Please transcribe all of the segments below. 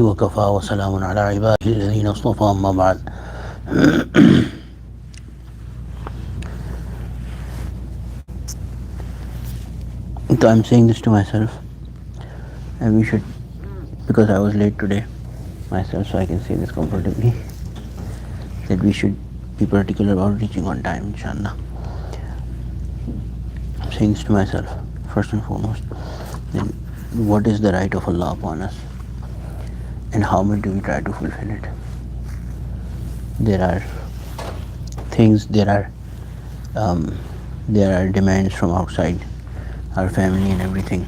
وكفى وسلام على عباده الذين اصطفى أما بعد. So I'm saying this to myself, and we should, because I was late today myself, so I can say this comfortably, that we should be particular about reaching on time, inshallah. I'm saying this to myself first and foremost. Then what is the right of Allah upon us, and how much do we try to fulfill it? There are things, there are demands from outside, our family and everything.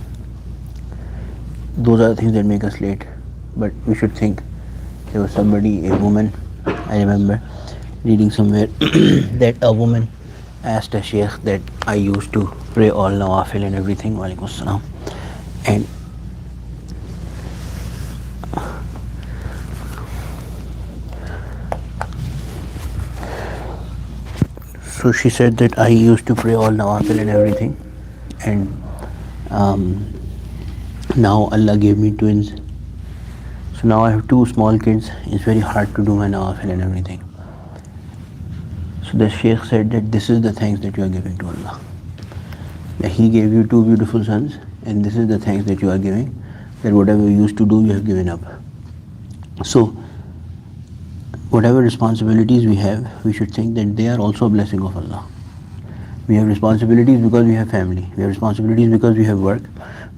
Those are the things that make us late. But we should think, there was somebody, a woman, I remember reading somewhere that a woman asked a sheikh that I used to pray all nawafil and everything, walaikum salam, and so she said that I used to pray all nawafil and everything, and now Allah gave me twins, so now I have two small kids. It's very hard to do my nawafil and everything. So the sheikh said that this is the thanks that you are giving to Allah, that He gave you two beautiful sons, and this is the thanks that you are giving, that whatever you used to do, you have given up. So whatever responsibilities we have, we should think that they are also a blessing of Allah. We have responsibilities because we have family, we have responsibilities because we have work,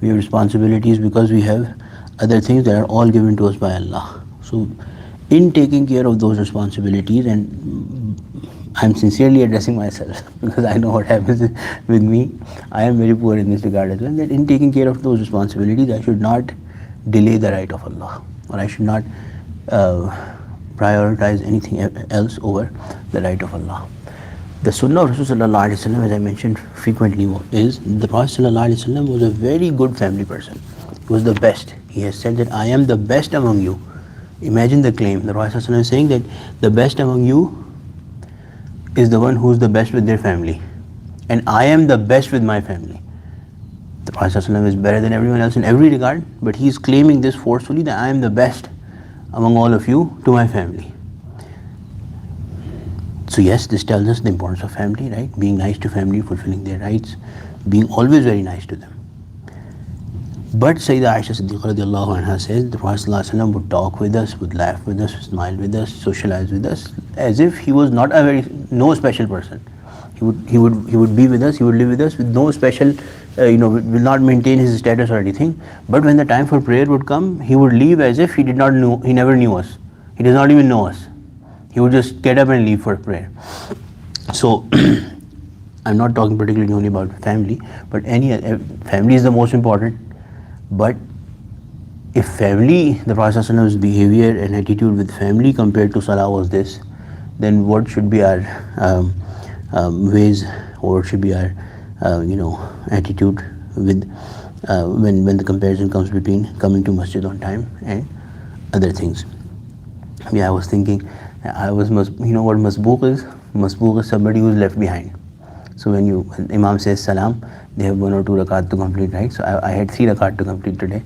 we have responsibilities because we have other things that are all given to us by Allah. So in taking care of those responsibilities, and I'm sincerely addressing myself because I know what happens with me, I am very poor in this regard as well, that in taking care of those responsibilities, I should not delay the right of Allah, or I should not prioritize anything else over the right of Allah. The Sunnah of Rasulullah sallallahu alaihi wasallam, as I mentioned frequently, is the Prophet sallallahu alaihi wasallam was a very good family person. He was the best. He has said that I am the best among you. Imagine the claim. The Prophet sallallahu alaihi wasallam is saying that the best among you is the one who is the best with their family, and I am the best with my family. The Prophet sallallahu alaihi wasallam is better than everyone else in every regard, but he is claiming this forcefully, that I am the best among all of you to my family. So yes, this tells us the importance of family, right? Being nice to family, fulfilling their rights, being always very nice to them. But Sayyidah Aisha Siddiqa radiallahu anha says the Prophet sallallahu alaihi wasallam would talk with us, would laugh with us, smile with us, socialize with us, as if he was not no special person. He would be with us, he would live with us with no special, will not maintain his status or anything. But when the time for prayer would come, he would leave as if he never knew us. He does not even know us. He would just get up and leave for prayer. So I'm not talking particularly only about family, but family is the most important. But if family, the Prophet ﷺ's behavior and attitude with family compared to Salah was this, then what should be our ways, or what should be our attitude with when the comparison comes between coming to masjid on time and other things. Yeah, I was thinking, what masbooq is? Masbooq is somebody who is left behind. So when Imam says salam, they have 1 or 2 rakat to complete, right? So I had 3 rakat to complete today.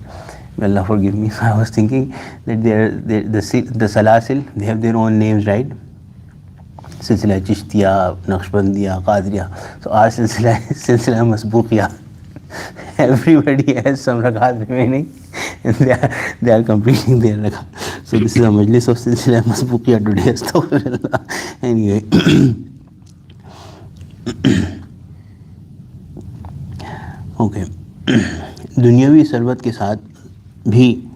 May Allah forgive me. So I was thinking that the salasil, they have their own names, right? Silsila Chishtiya, Naqshbandiya, Qadriya. So our silsila is silsila masbooqiya. Everybody has some rakat remaining, and they are completing their rakat. So this is a majlis of silsila masbooqiya today. Astaghfirullah. Anyway. Okay दुनियावी सरबत के साथ भी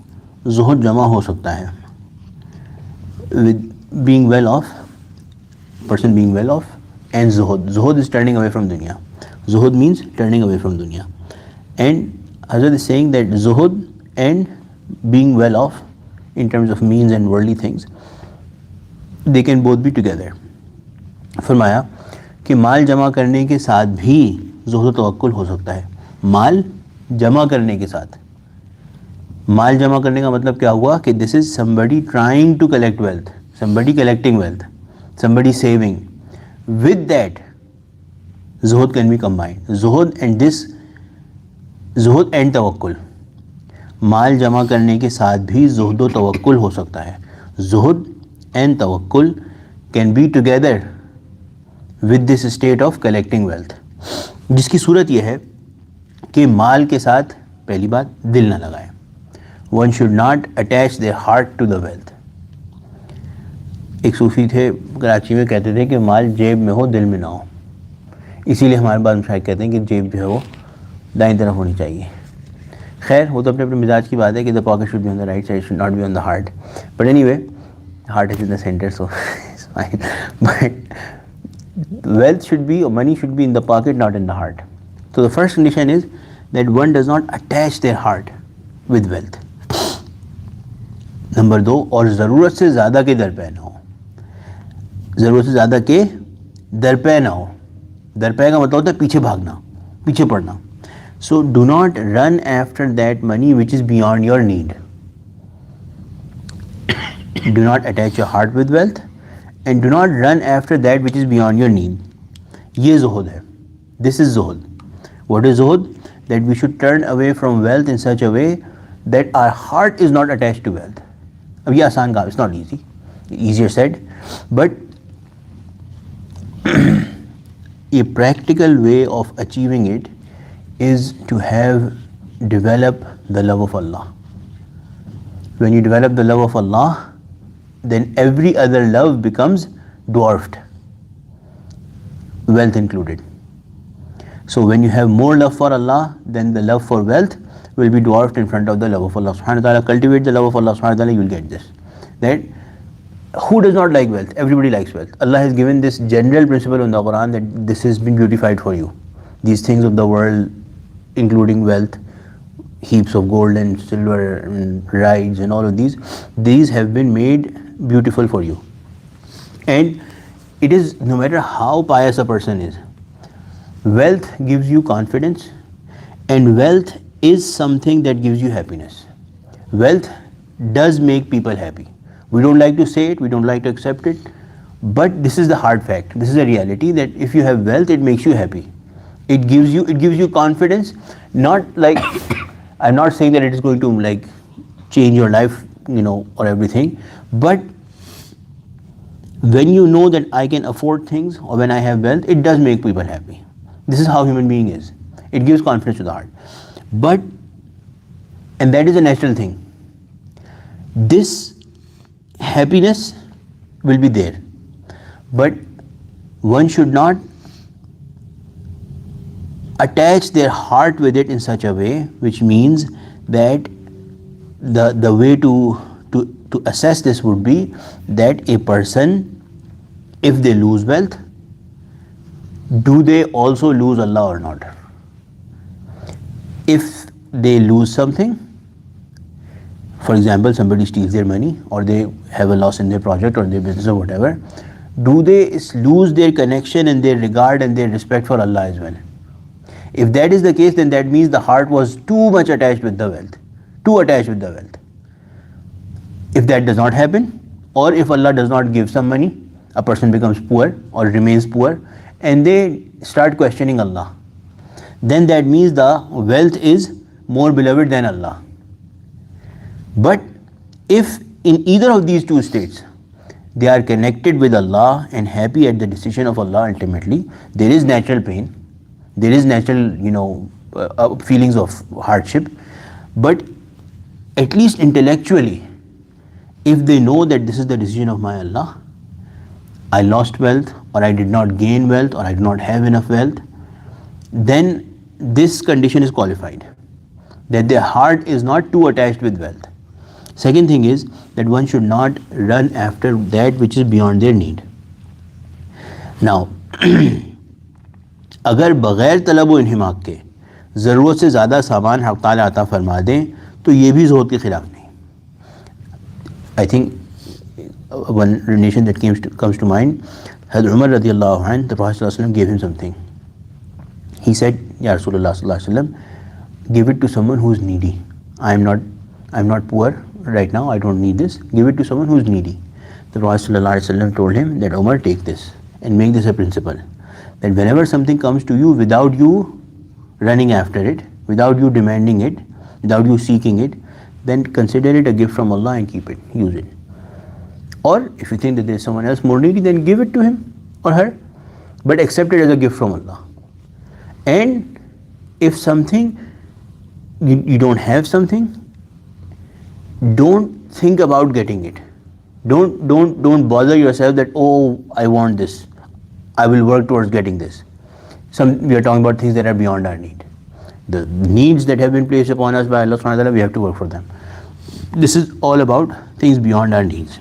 ज़ुहद जमा हो सकता है. With being well off, person being well off, and zuhud is turning away from dunya. Zuhud means turning away from dunya, and Hazrat is saying that zuhud and being well off in terms of means and worldly things, they can both be together. फरमाया कि माल जमा करने के साथ भी ज़ुहद तवक्कुल हो सकता है. माल जमा करने के साथ, माल जमा करने का मतलब क्या हुआ कि this is somebody trying to collect wealth, somebody collecting wealth, somebody saving. With that, zuhud can be combined. Zuhud and tawakkul. माल जमा करने के साथ भी ज़ुहद व तवक्कुल हो सकता है. ज़ुहद एंड तवक्कुल can be together with this state of collecting wealth, जिसकी सूरत यह है कि माल के साथ पहली बात दिल ना लगाए. One should not attach their heart to the wealth. एक सूफी थे कराची में, कहते थे कि माल जेब में हो दिल में ना हो. इसीलिए हमारे बाद शायद कहते हैं कि जेब जो है वो दाईं तरफ होनी चाहिए. खैर वो तो अपने अपने मिजाज की बात है कि the pocket should be on the right side, should not be on the heart. But anyway, heart is in the centre, so it's fine. But wealth should be, or money should be in the pocket, not in the heart. So the first condition is that one does not attach their heart with wealth. Number 2, और ज़रूरत से ज़्यादा के दरपे ना हो. ज़रूरत से ज़्यादा के दरपे ना हो. दरपे का मतलब होता है पीछे भागना, पीछे पड़ना. So do not run after that money which is beyond your need. Do not attach your heart with wealth and do not run after that which is beyond your need. ये zuhud है. This is zuhud. What is zuhud? That we should turn away from wealth in such a way that our heart is not attached to wealth. अब ये आसान काम, it's not easy. Easier said, but a practical way of achieving it is to develop the love of Allah. When you develop the love of Allah, then every other love becomes dwarfed, wealth included. So when you have more love for Allah, then the love for wealth will be dwarfed in front of the love of Allah subhanahu wa ta'ala. Cultivate the love of Allah subhanahu wa ta'ala, you will get this. That who does not like wealth? Everybody likes wealth. Allah has given this general principle in the Quran that this has been beautified for you. These things of the world, including wealth, heaps of gold and silver and rides and all of these have been made beautiful for you. And it is, no matter how pious a person is, wealth gives you confidence, and wealth is something that gives you happiness. Wealth does make people happy. We don't like to say it, we don't like to accept it, but this is the hard fact. This is a reality, that if you have wealth, it makes you happy. It gives you confidence. Not like I'm not saying that it is going to like change your life, or everything, but when you know that I can afford things, or when I have wealth, it does make people happy. This is how human being is. It gives confidence to the heart. And that is a natural thing. This happiness will be there, but one should not attach their heart with it in such a way, which means that the way to assess this would be that a person, if they lose wealth, do they also lose Allah or not? If they lose something, for example, somebody steals their money, or they have a loss in their project or their business or whatever, do they lose their connection and their regard and their respect for Allah as well? If that is the case, then that means the heart was too much attached with the wealth, too attached with the wealth. If that does not happen, or if Allah does not give some money, a person becomes poor or remains poor, and they start questioning Allah, then that means the wealth is more beloved than Allah. But if in either of these two states they are connected with Allah and happy at the decision of Allah ultimately, there is natural pain, there is natural feelings of hardship, but at least intellectually, if they know that this is the decision of my Allah, I lost wealth, or I did not gain wealth, or I do not have enough wealth, then this condition is qualified, that their heart is not too attached with wealth. Second thing is that one should not run after that which is beyond their need. Now, अगर बग़ैर तलब व इन्हिमाक के ज़रूरत से ज़्यादा सामान हक़ ताला अता फरमा दें, तो ये भी ज़ुहद के ख़िलाफ़ नहीं. I think one relation that comes to mind, Hazrat Umar radiallahu anh, the Prophet sallallahu alaihi wasallam gave him something. He said, Ya Rasulullah sallallahu alaihi wasallam, give it to someone who is needy. I'm not poor right now, I don't need this. Give it to someone who is needy. The Prophet sallallahu alaihi wasallam told him that, Umar, take this and make this a principle, that whenever something comes to you without you running after it, without you demanding it, without you seeking it, then consider it a gift from Allah and keep it, use it. Or if you think that there is someone else more needy, then give it to him or her, but accept it as a gift from Allah. And if something, you don't have something, don't think about getting it. Don't bother yourself that, oh, I want this, I will work towards getting this. We are talking about things that are beyond our need. The needs that have been placed upon us by Allah subhanahu wa ta'ala, we have to work for them. This is all about things beyond our needs.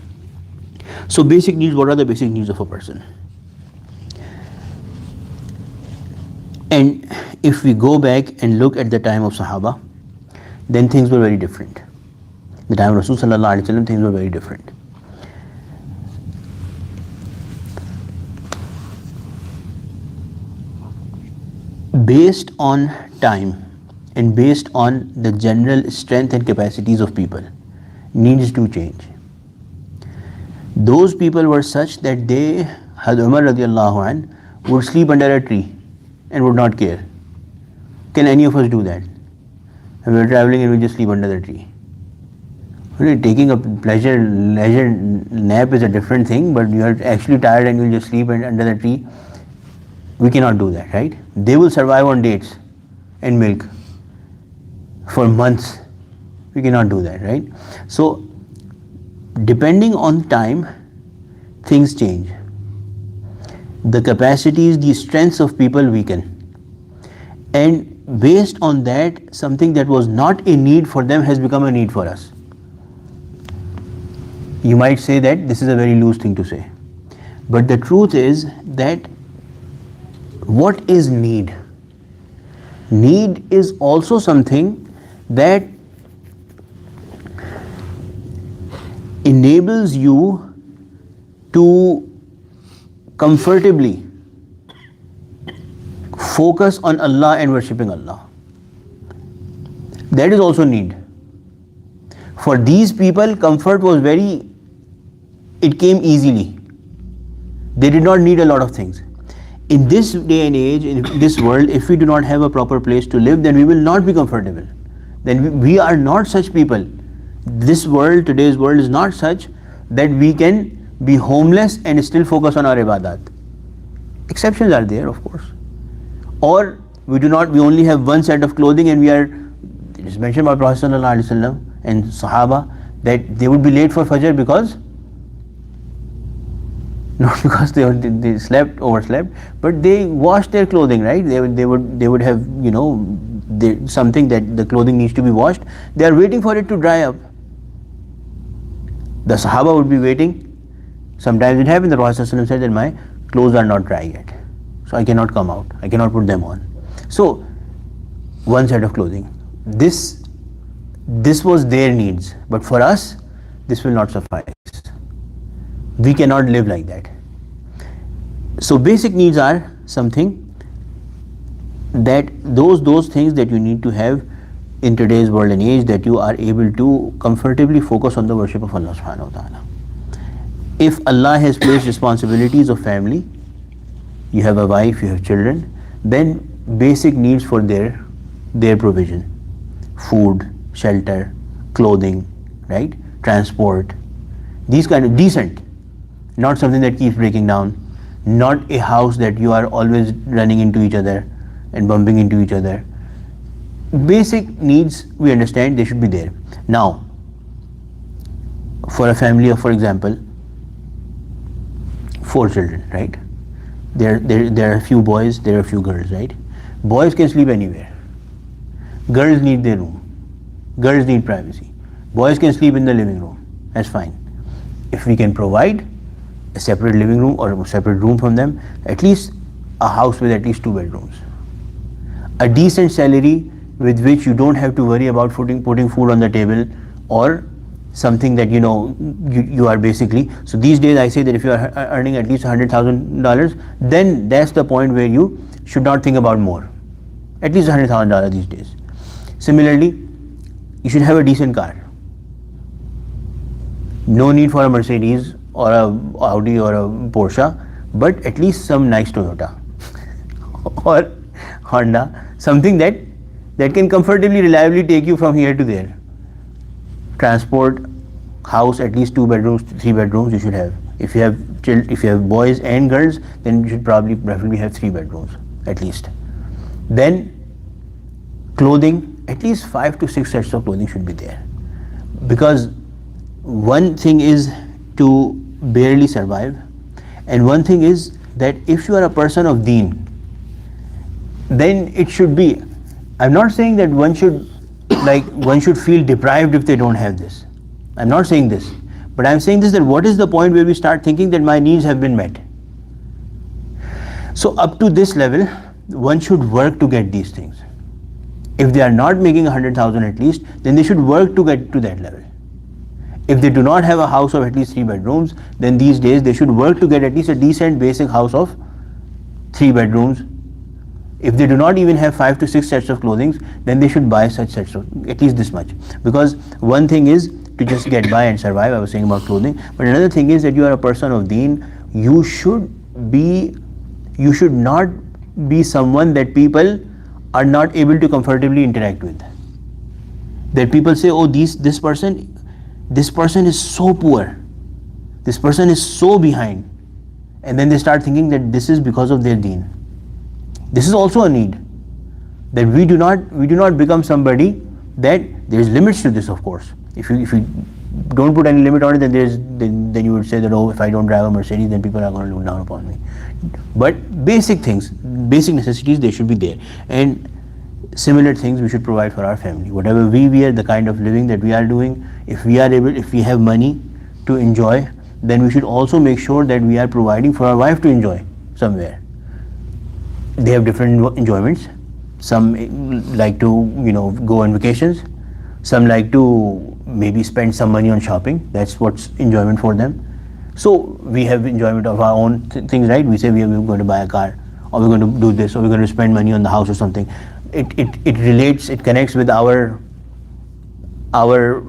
So basic needs, what are the basic needs of a person? And if we go back and look at the time of Sahaba, then things were very different. The time of Rasul sallallahu alaihi wasallam, things were very different. Based on time and based on the general strength and capacities of people, needs to change. Those people were such that they, Hazrat Umar radiallahu anh, would sleep under a tree and would not care. Can any of us do that? And we are traveling and we just sleep under the tree. Really, taking a leisure nap is a different thing, but you are actually tired and you just sleep under the tree. We cannot do that, right? They will survive on dates and milk for months. We cannot do that, right? So, depending on time, things change. The capacities, the strengths of people weaken. And based on that, something that was not a need for them has become a need for us. You might say that this is a very loose thing to say. But the truth is that what is need? Need is also something that enables you to comfortably focus on Allah and worshipping Allah. That is also need. For these people, comfort was it came easy. They did not need a lot of things. In this day and age, in this world, if we do not have a proper place to live, then we will not be comfortable. Then we are not such people. This world, today's world, is not such that we can be homeless and still focus on our ibadat. Exceptions are there, of course. Or we only have one set of clothing and it is mentioned by Prophet sallallahu alaihi wasallam and Sahaba that they would be late for Fajr because not because they overslept, but they washed their clothing, right? They would have, something that the clothing needs to be washed. They are waiting for it to dry up. The Sahaba would be waiting. Sometimes it happened, the Prophet said that my clothes are not dry yet, so I cannot come out, I cannot put them on. So, one set of clothing. This was their needs, but for us, this will not suffice. We cannot live like that. So basic needs are something that those things that you need to have in today's world and age, that you are able to comfortably focus on the worship of Allah subhanahu wa ta'ala. If Allah has placed responsibilities of family, you have a wife, you have children, then basic needs for their provision, food, shelter, clothing, right, transport, these kind of decent, not something that keeps breaking down, not a house that you are always running into each other and bumping into each other. Basic needs, we understand, they should be there. Now, for a family of, for example, 4 children, right? There are a few boys, there are a few girls, right? Boys can sleep anywhere. Girls need their room. Girls need privacy. Boys can sleep in the living room. That's fine. If we can provide a separate living room or a separate room from them, at least a house with at least 2 bedrooms. A decent salary with which you don't have to worry about putting food on the table, or something that you are basically. So these days I say that if you are earning at least $100,000, then that's the point where you should not think about more. At least $100,000 these days. Similarly, you should have a decent car. No need for a Mercedes or a Audi or a Porsche, but at least some nice Toyota or Honda, something that can comfortably, reliably take you from here to there. transport, house, at least 2 bedrooms, 3 bedrooms you should have. If you have boys and girls, then you should preferably have 3 bedrooms at least. Then clothing, at least 5 to 6 sets of clothing should be there, because one thing is to barely survive, and one thing is that if you are a person of deen, then it should be, I'm not saying that one should feel deprived if they don't have this. I'm not saying this, but I'm saying this, that what is the point where we start thinking that my needs have been met? So up to this level, one should work to get these things. If they are not making 100,000 at least, then they should work to get to that level. If they do not have a house of at least 3 bedrooms, then these days they should work to get at least a decent basic house of 3 bedrooms. If they do not even have 5 to 6 sets of clothing, then they should buy such sets of at least this much. Because one thing is to just get by and survive, I was saying about clothing, but another thing is that you are a person of deen. You should not be someone that people are not able to comfortably interact with. That people say, oh, this person is so poor, this person is so behind, and then they start thinking that this is because of their deen. This is also a need, that we do not become somebody, that there is limits to this, of course. If you don't put any limit on it, then you would say that, oh, if I don't drive a Mercedes, then people are going to look down upon me. But basic things, basic necessities, they should be there. And similar things we should provide for our family. Whatever we wear, the kind of living that we are doing, if we have money to enjoy, then we should also make sure that we are providing for our wife to enjoy somewhere. They have different enjoyments. Some like to go on vacations. Some like to maybe spend some money on shopping. That's what's enjoyment for them. So we have enjoyment of our own things, right? We say we're going to buy a car, or we're going to do this, or we're going to spend money on the house or something. It relates, it connects with our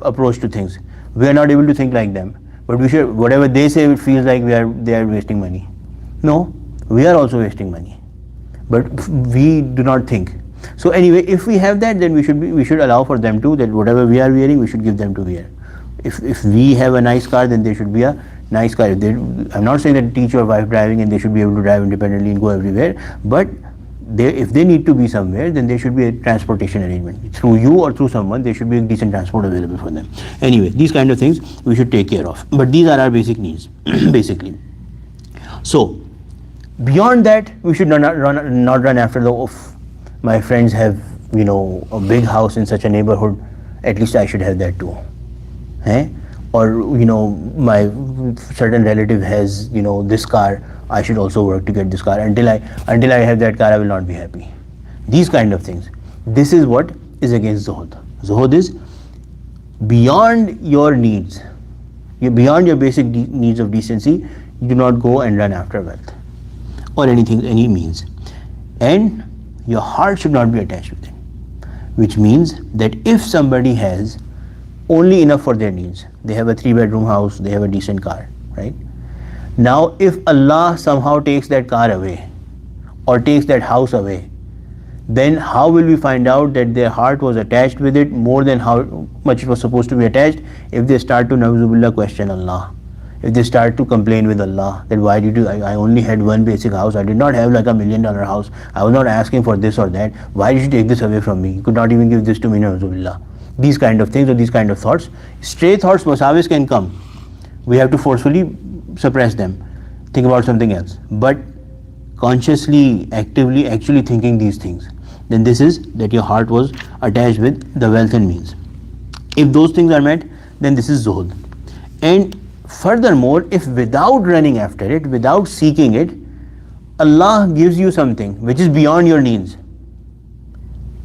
approach to things. We are not able to think like them, but we should, whatever they say, it feels like they are wasting money. No, we are also wasting money, but we do not think. So anyway, if we have that, then we should allow for them too, that whatever we are wearing, we should give them to wear. If we have a nice car, then they should be a nice car. I'm not saying that teach your wife driving and they should be able to drive independently and go everywhere, but if they need to be somewhere, then there should be a transportation arrangement. Through you or through someone, there should be a decent transport available for them. Anyway, these kind of things we should take care of. But these are our basic needs, basically. So, beyond that, we should not run after my friends have, a big house in such a neighborhood, at least I should have that too. Or, my certain relative has, this car, I should also work to get this car. Until I have that car, I will not be happy. These kind of things. This is what is against zuhud. Zuhud is beyond your needs. Beyond your basic needs of decency, you do not go and run after wealth or anything, any means. And your heart should not be attached with it. Which means that if somebody has only enough for their needs, they have a 3-bedroom house, they have a decent car, right? Now, if Allah somehow takes that car away or takes that house away, then how will we find out that their heart was attached with it more than how much it was supposed to be attached? If they start to na'uzubillah question Allah, if they start to complain with Allah that why did you, I only had one basic house, I did not have like $1 million house, I was not asking for this or that, why did you take this away from me? You could not even give this to me, na'uzubillah. These kind of things or these kind of thoughts, stray thoughts, wasawis can come. We have to forcefully suppress them, think about something else. But consciously, actively, actually thinking these things, then this is that your heart was attached with the wealth and means. If those things are met, then this is zuhud. And furthermore, if without running after it, without seeking it, Allah gives you something which is beyond your needs,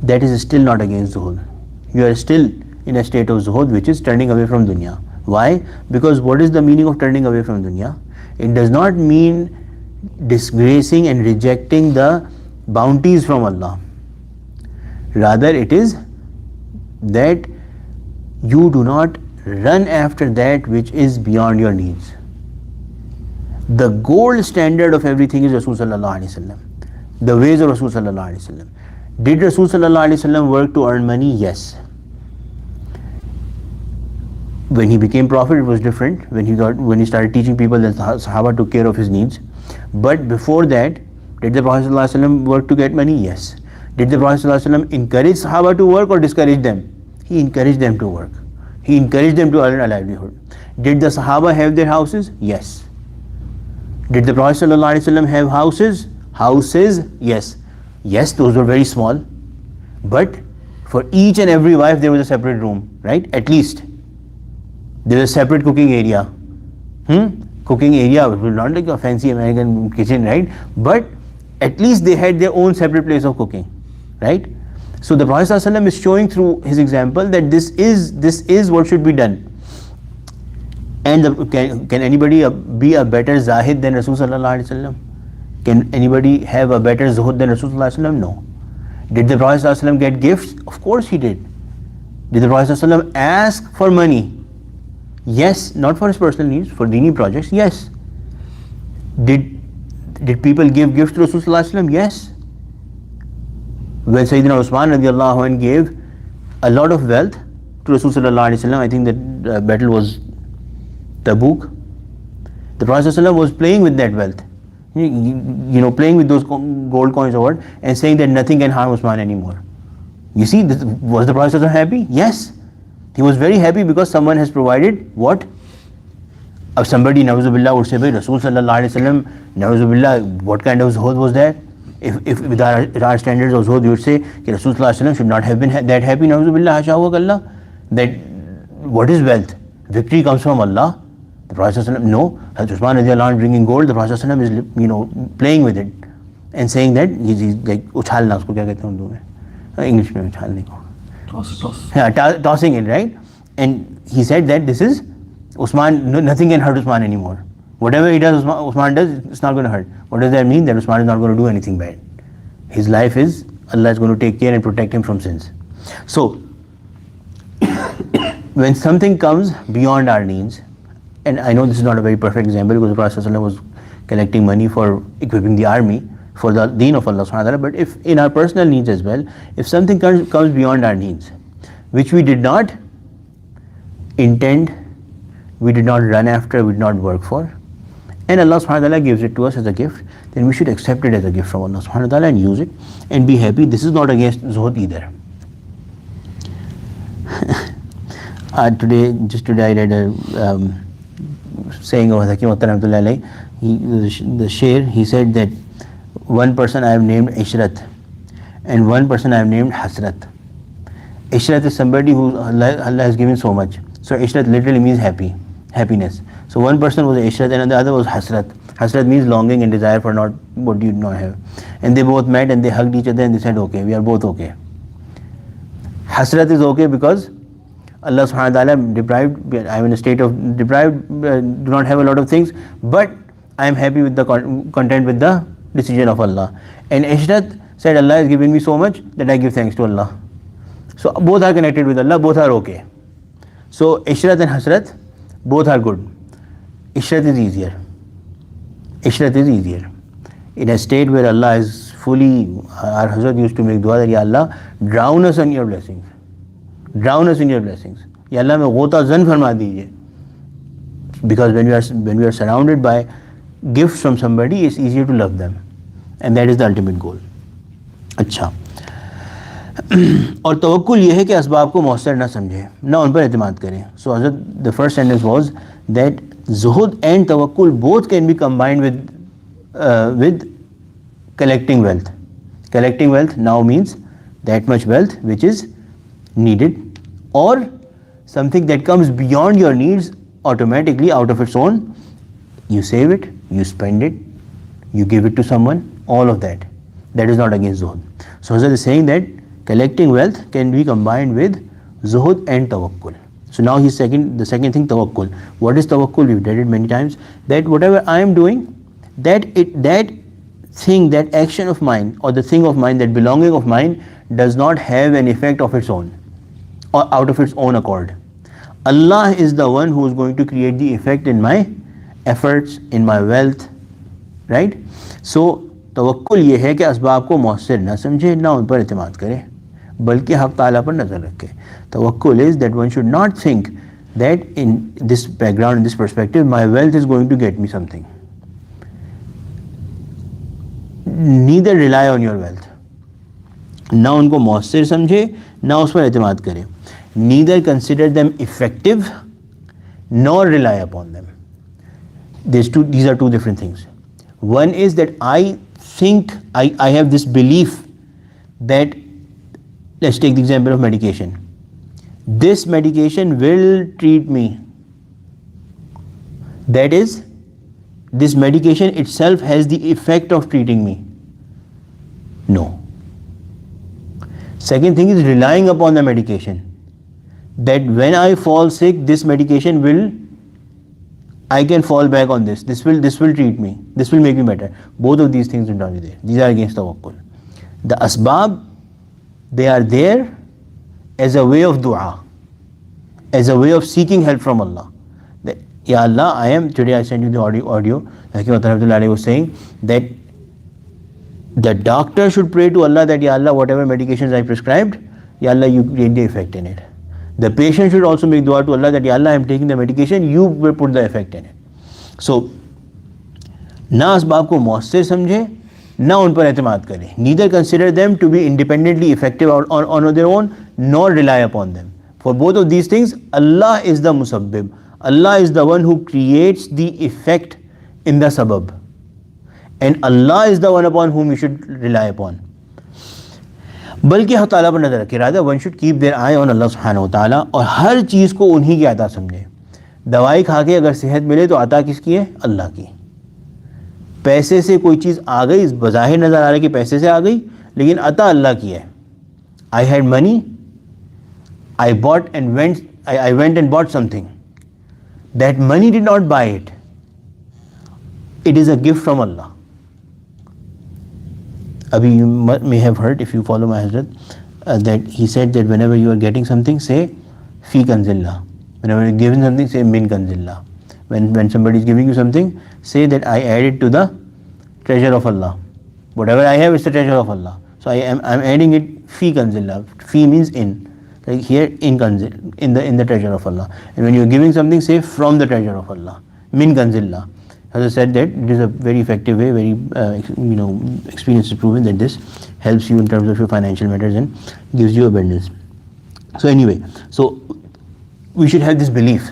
that is still not against zuhud. You are still in a state of zuhud, which is turning away from dunya. Why? Because what is the meaning of turning away from dunya? It does not mean disgracing and rejecting the bounties from Allah. Rather, it is that you do not run after that which is beyond your needs. The gold standard of everything is Rasul sallallahu alaihi wasallam. The ways of Rasul sallallahu alaihi wasallam. Did Rasul sallallahu alaihi wasallam work to earn money? Yes. When he became Prophet, it was different. When he started teaching people, then Sahaba took care of his needs. But before that, did the Prophet ﷺ work to get money? Yes. Did the Prophet ﷺ encourage Sahaba to work or discourage them? He encouraged them to work. He encouraged them to earn a livelihood. Did the Sahaba have their houses? Yes. Did the Prophet ﷺ have houses? Houses? Yes. Yes, those were very small. But for each and every wife, there was a separate room, right? At least. There was a separate cooking area. Cooking area, not like a fancy American kitchen, right? But at least they had their own separate place of cooking, right? So the Prophet ﷺ is showing through his example that this is what should be done. And can anybody be a better Zahid than Rasul sallallahu alaihi wasallam? Can anybody have a better Zuhud than Rasul sallallahu alaihi wasallam? No. Did the Prophet sallallahu alaihi wasallam get gifts? Of course he did. Did the Prophet sallallahu alaihi wasallam ask for money? Yes, not for his personal needs, for dini projects, yes. Did people give gifts to Rasul sallallahu alaihi wasallam? Yes. When Sayyidina Usman radiallahu anh gave a lot of wealth to Rasul sallallahu alaihi wasallam, I think that battle was Tabuk. The Prophet sallallahu alaihi wasallam was playing with that wealth, playing with those gold coins or what, and saying that nothing can harm Usman anymore. You see, was the Prophet sallallahu alaihi wasallam happy? Yes. He was very happy because someone has provided what? If somebody, Nauzubillah, would say, Rasul sallallahu alaihi wasallam, Nauzubillah, what kind of zuhud was that? If with our standards of zuhud, you would say, Rasul sallallahu alaihi wasallam should not have been that happy, Nauzubillah, hasha wa kallah. That what is wealth? Victory comes from Allah. The Prophet sallallahu alaihi wasallam, no. Hazrat Usman radiallahu anh bringing gold, the Prophet sallallahu alaihi wasallam is, playing with it and saying that he's like, uchhalna, usko kya kehte hain urdu mein? English mein uchhalne ko. Tossing it, right? And he said that this is Usman, nothing can hurt Usman anymore. Whatever he does, Usman does, it's not going to hurt. What does that mean? That Usman is not going to do anything bad. His life is, Allah is going to take care and protect him from sins. So, when something comes beyond our needs, and I know this is not a very perfect example because the Prophet ﷺ was collecting money for equipping the army for the deen of Allah subhanahu wa ta'ala, but if in our personal needs as well, if something comes beyond our needs, which we did not intend, we did not run after, we did not work for, and Allah subhanahu wa ta'ala gives it to us as a gift, then we should accept it as a gift from Allah subhanahu wa ta'ala and use it and be happy. This is not against zuhud either. Today I read a saying of Hakim Rahmatullah alayhi. The Shair, he said that one person I have named Ishrat and one person I have named Hasrat. Ishrat is somebody who Allah has given so much. So Ishrat literally means happiness. So one person was Ishrat and the other was Hasrat. Hasrat means longing and desire for not what you do not have. And they both met and they hugged each other and they said, okay, we are both okay. Hasrat is okay because Allah subhanahu wa ta'ala deprived, I am in a state of deprived, do not have a lot of things, but I am happy with the content with the decision of Allah. And Ishrat said, Allah has given me so much that I give thanks to Allah. So both are connected with Allah, both are okay. So Ishrat and Hasrat, both are good. Ishrat is easier. Ishrat is easier. In a state where Allah is fully, our Hazrat used to make dua that, Ya Allah, drown us in your blessings. Drown us in your blessings. Ya Allah, mein ghota zan farma dijiye. Because when we are surrounded by gifts from somebody, it's easier to love them. And that is the ultimate goal. अच्छा. और तवक्कुल ये है कि असबाब को मौसर ना समझे, ना उन पर एतमाद करें. So Hazrat, the first sentence was that zuhud and tawakkul both can be combined with collecting wealth. Collecting wealth now means that much wealth which is needed, or something that comes beyond your needs automatically out of its own. You save it, you spend it, you give it to someone, all of that. That is not against zuhud. So Hazrat is saying that collecting wealth can be combined with zuhud and tawakkul. So now the second thing, tawakkul. What is tawakkul? We've read it many times. That whatever I am doing, that thing, that action of mine, or the thing of mine, that belonging of mine, does not have an effect of its own, or out of its own accord. Allah is the one who is going to create the effect in my efforts, in my wealth, right? So तवक्कुल ये है कि असबाब को मौसर ना समझे, ना उन पर एतमाद करे, बल्कि हक़ ताला पर नज़र रखे. Tawakkul is that one should not think that in this background, in this perspective, my wealth is going to get me something. Neither rely on your wealth. ना उनको मौसर समझे, ना उस पर एतमाद करें. Neither consider them effective, nor rely upon them. These are two different things. One is that I think, I have this belief that, let's take the example of medication. This medication will treat me. That is, this medication itself has the effect of treating me. No. Second thing is relying upon the medication. That when I fall sick, this medication will, I can fall back on this. This will treat me. This will make me better. Both of these things will not be there. These are against tawakkul. The asbab, they are there as a way of dua, as a way of seeking help from Allah. That, Ya Allah, today I sent you the audio. Hakim Rahmatullahi was saying that the doctor should pray to Allah that, Ya Allah, whatever medications I prescribed, Ya Allah, you create the effect in it. The patient should also make dua to Allah that, Ya Allah, I am taking the medication, you will put the effect in it. So, ना असबाब को मौसर समझे, ना उन पर एतमाद करें. Neither consider them to be independently effective on their own, nor rely upon them. For both of these things, Allah is the musabbib. Allah is the one who creates the effect in the sabab. And Allah is the one upon whom you should rely upon. बल्कि अल्लाह ताला पर नज़र रखे. Rather, one should keep their eye on Allah subhanahu wa ta'ala और हर चीज़ को उन्हीं की अता समझे. दवाई खा के अगर सेहत मिले तो अता किसकी है? अल्लाह की. पैसे से कोई चीज़ आ गई, बज़ाहिर नज़र आ रहा है कि पैसे से आ गई, लेकिन अता अल्लाह की है. I had money, I went and bought something. That money did not buy it. It is a gift from Allah. Abhi, you may have heard, if you follow my Hazrat, that he said that whenever you are getting something, say fi kanzillah. Whenever you are giving something, say min kanzillah. When somebody is giving you something, say that I add it to the treasure of Allah. Whatever I have is the treasure of Allah. So I'm adding it fi kanzillah. Fi means in. Like here in kanzil, in the treasure of Allah. And when you are giving something, say from the treasure of Allah. Min kanzillah. As I said, that it is a very effective way, very experience has proven that this helps you in terms of your financial matters and gives you abundance. So anyway, so we should have this belief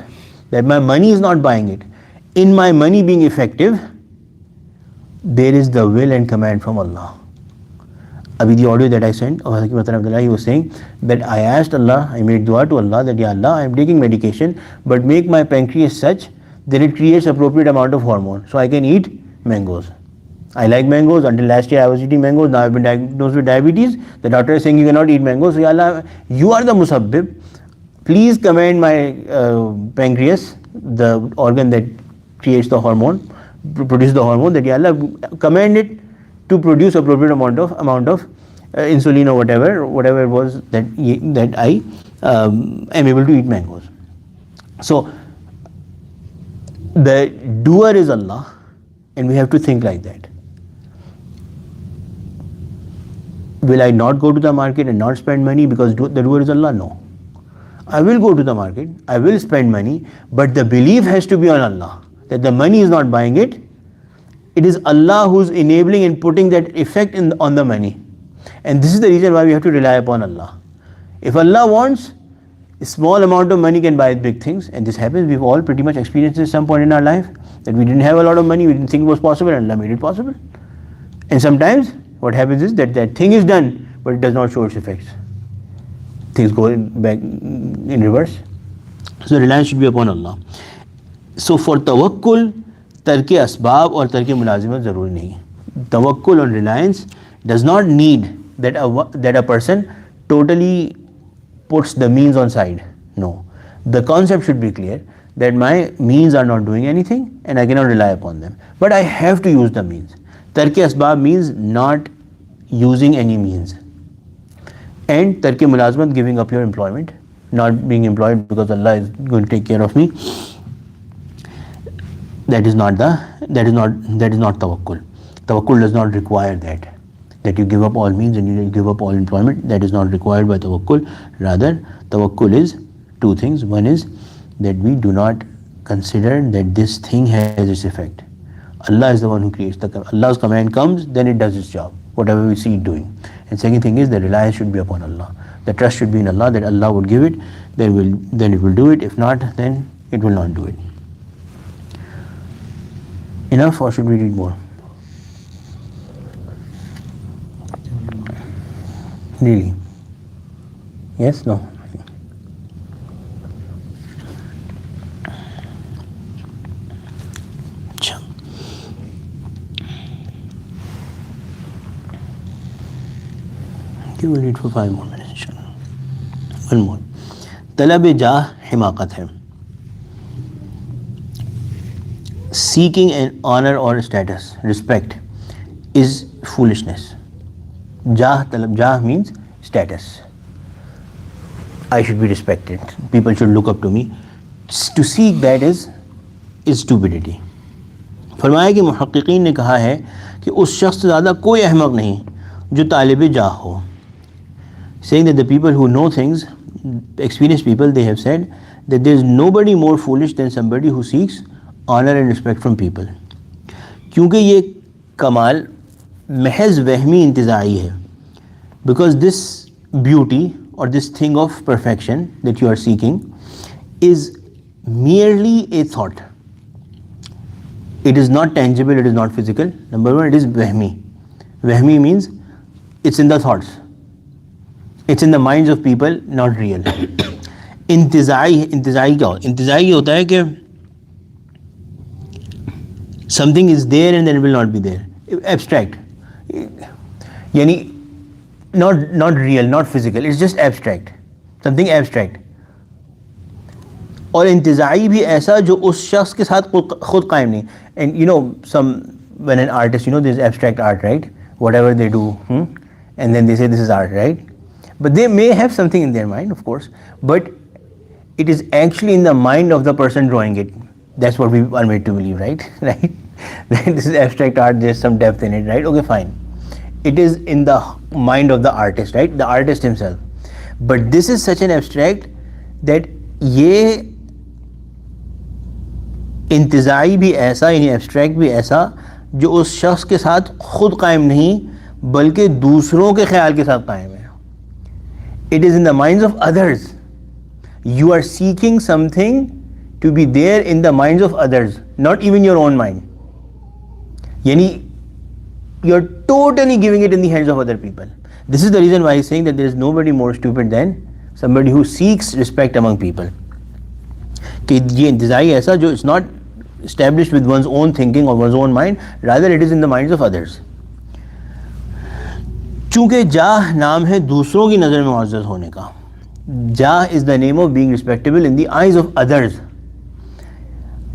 that my money is not buying it. In my money being effective, there is the will and command from Allah. Abhi, the audio that I sent, he was saying that I asked Allah, I made dua to Allah that, Ya Allah, I am taking medication, but make my pancreas such that it creates appropriate amount of hormone so I can eat mangoes. I like mangoes. Until last year I was eating mangoes. Now I've been diagnosed with diabetes. The doctor is saying you cannot eat mangoes. So Ya Allah, you are the musabbib. Please command my pancreas, the organ that creates the hormone, produces the hormone, that Ya Allah, command it to produce appropriate amount of insulin or whatever it was that I am able to eat mangoes. So the doer is Allah, and we have to think like that. Will I not go to the market and not spend money because the doer is Allah? No. I will go to the market, I will spend money, but the belief has to be on Allah, that the money is not buying it. It is Allah who's enabling and putting that effect on the money. And this is the reason why we have to rely upon Allah. If Allah wants, a small amount of money can buy big things, and this happens. We've all pretty much experienced this at some point in our life, that we didn't have a lot of money, we didn't think it was possible, and Allah made it possible. And sometimes what happens is that thing is done, but it does not show its effects. Things go back in reverse. So reliance should be upon Allah. So for tawakkul, tarke asbab or tarke mulazimat zaruri nahi. Tawakkul on reliance does not need that a person totally puts the means on side. No. The concept should be clear that my means are not doing anything and I cannot rely upon them. But I have to use the means. Tarke asbab means not using any means. And tarke mulazmat, giving up your employment, not being employed because Allah is going to take care of me. That is not tawakkul. Tawakkul does not require that you give up all means and you give up all employment. That is not required by tawakkul. Rather, tawakkul is two things. One is that we do not consider that this thing has its effect. Allah is the one who creates. Allah's command comes, then it does its job, whatever we see it doing. And second thing is the reliance should be upon Allah. The trust should be in Allah that Allah would give it, then it will do it. If not, then it will not do it. Enough, or should we read more? Really? Yes? No? Okay, we'll read for 5 more minutes, inshallah. One more. Talab-e-jah himakat hai. Seeking an honor or status, respect, is foolishness. Jah means status. I should be respected. People should look up to me. To seek that is stupidity. फरमाया कि मुहक्किकीन ने कहा है कि उस शख्स से ज़्यादा कोई अहमक नहीं जो तालिब जाह हो. Saying that the people who know things, experienced people, they have said that there is nobody more foolish than somebody who seeks honor and respect from people. क्योंकि ये कमाल महज वहमी इंतज़ाई है. Because this beauty or this thing of perfection that you are seeking is merely a thought. It is not tangible, it is not physical. Number one, it is wahmi. Wahmi means it's in the thoughts. It's in the minds of people, not real. इंतज़ाई क्या होता है? इंतज़ाई ये होता है कि something is there and then it will not be there. Abstract. यानी not real, not physical. It's just abstract. Something abstract. और इंतज़ाई भी ऐसा जो उस शख्स के साथ खुद कायम नहीं. And you know, when an artist, you know, there's abstract art, right? Whatever they do, and then they say this is art, right? But they may have something in their mind, of course, but it is actually in the mind of the person drawing it. That's what we are made to believe, right? Right? This is abstract art, there's some depth in it, right? Okay, fine. It is in the mind of the artist, right? The artist himself. But this is such an abstract that ये इंतज़ाई भी ऐसा, यानी abstract भी ऐसा जो उस शख्स के साथ खुद कायम नहीं बल्कि दूसरों के ख्याल के साथ कायम है. It is in the minds of others. You are seeking something to be there in the minds of others, not even your own mind. Yani, you're totally giving it in the hands of other people. This is the reason why he's saying that there is nobody more stupid than somebody who seeks respect among people. कि ये इंतज़ाई ऐसा जो it's not established with one's own thinking or one's own mind, rather it is in the minds of others. चूँकि जाह नाम है दूसरों की नज़र में मुअज़्ज़ज़ होने का. जाह is the name of being respectable in the eyes of others,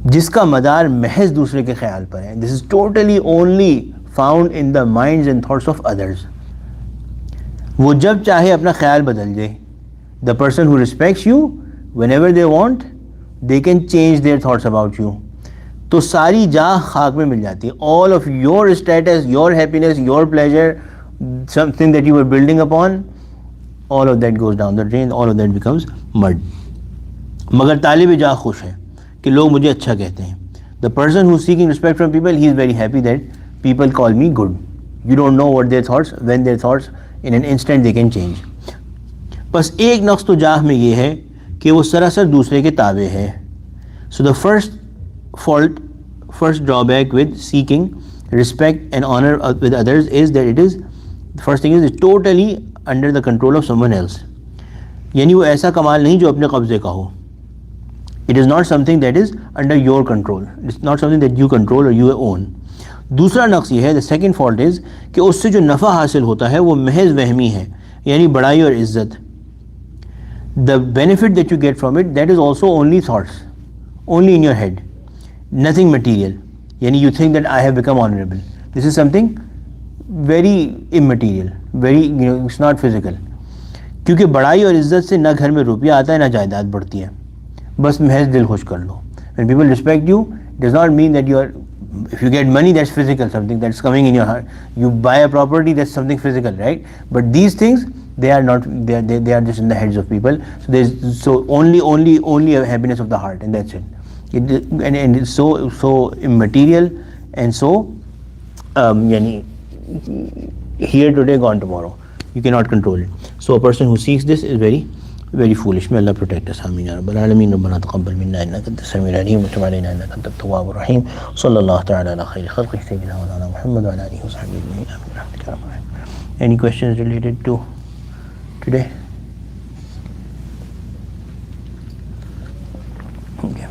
जिसका मदार महज दूसरे के ख्याल पर है. This is totally only found in the minds and thoughts of others. वो जब चाहे अपना ख्याल बदल जाए. The person who respects you whenever they want they can change their thoughts about you. तो सारी जाह खाक में मिल जाती है. All of your status, your happiness, your pleasure, something that you were building upon, all of that goes down the drain, all of that becomes mud. मगर तालिब जाह खुश है कि लोग मुझे अच्छा कहते हैं. The person who is seeking respect from people, he is very happy that people call me good. You don't know what their thoughts, when their thoughts in an instant they can change. बस एक नक्स तो जाह में ये है कि वो सरासर दूसरे के ताबे है. So the first fault, first drawback with seeking respect and honor with others is that it is, the first thing is it's totally under the control of someone else. यानी वो ऐसा कमाल नहीं जो अपने कब्जे का हो. It is not something that is under your control. It's not something that you control or you own. दूसरा नक्स ये है, the second fault is कि उससे जो नफ़ा हासिल होता है वो महज वहमी है, यानी बड़ाई और इज़्ज़त. The benefit that you get from it, that is also only thoughts, only in your head, nothing material. यानी you think that I have become honorable. This is something very immaterial, very, you know, it's not physical. क्योंकि बड़ाई और इज़्ज़त से ना घर में रुपया आता है ना जायदाद बढ़ती है. बस महज दिल खुश कर लो. When people respect you, it does not mean that you are, if you get money, that's physical, something that's coming in your heart. You buy a property, that's something physical, right? But these things, They are not. They are just in the heads of people. So there's only a happiness of the heart, and that's it. And it's so immaterial and so yani, here today, gone tomorrow. You cannot control it. So a person who seeks this is very foolish. May Allah protect us. Ameen ya Rabbal Alameen. Rabbana taqabbal minna innaka antas samiul alim wa tub alayna innaka antat tawwabur rahim. Sallallahu ta'ala ala khayri khalqi sayyidina wa ala Muhammad wa ala alihi wa sahbihi ajma'in. Amin ya rabbal alamin. Any questions related to today? Okay.